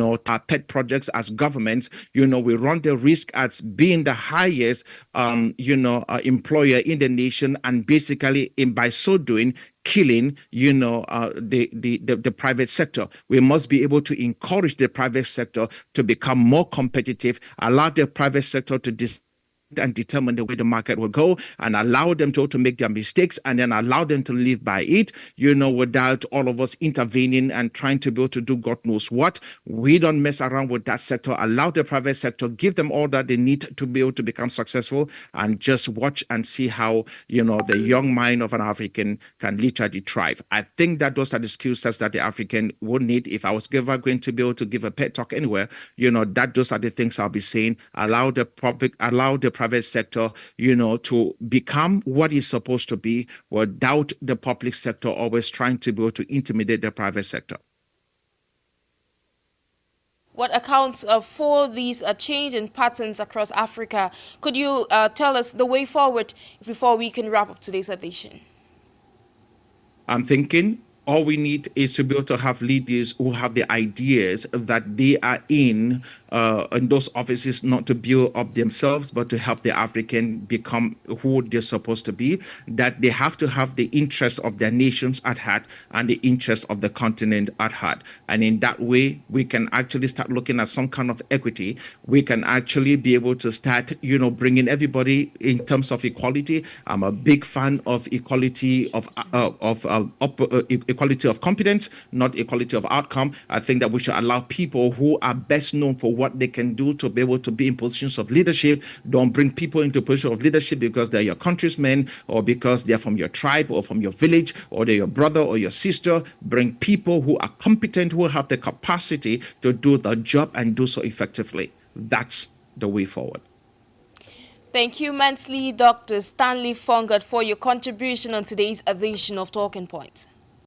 our pet projects as governments, we run the risk as being the highest, employer in the nation, and basically, by so doing, killing, the private sector. We must be able to encourage the private sector to become more competitive, allow the private sector to and determine the way the market will go, and allow them to make their mistakes, and then allow them to live by it, without all of us intervening and trying to be able to do God knows what. We don't mess around with that sector. Allow the private sector, give them all that they need to be able to become successful, and just watch and see how, the young mind of an African can literally thrive. I think that those are the skill sets that the African would need. If I was ever going to be able to give a pet talk anywhere, that those are the things I'll be saying. Allow the private sector, to become what it's supposed to be, without the public sector always trying to be able to intimidate the private sector. What accounts for these change in patterns across Africa? Could you tell us the way forward before we can wrap up today's edition? I'm thinking all we need is to be able to have leaders who have the ideas that they are in those offices, not to build up themselves, but to help the African become who they're supposed to be, that they have to have the interest of their nations at heart and the interest of the continent at heart. And in that way, we can actually start looking at some kind of equity. We can actually be able to start, bringing everybody in terms of equality. I'm a big fan of equality equality of competence, not equality of outcome. I think that we should allow people who are best known for what they can do to be able to be in positions of leadership. Don't bring people into positions of leadership because they're your countrymen, or because they're from your tribe or from your village, or they're your brother or your sister. Bring people who are competent, who have the capacity to do the job and do so effectively. That's the way forward. Thank you immensely, Dr. Stanley FONGOD, for your contribution on today's edition of Talking Points.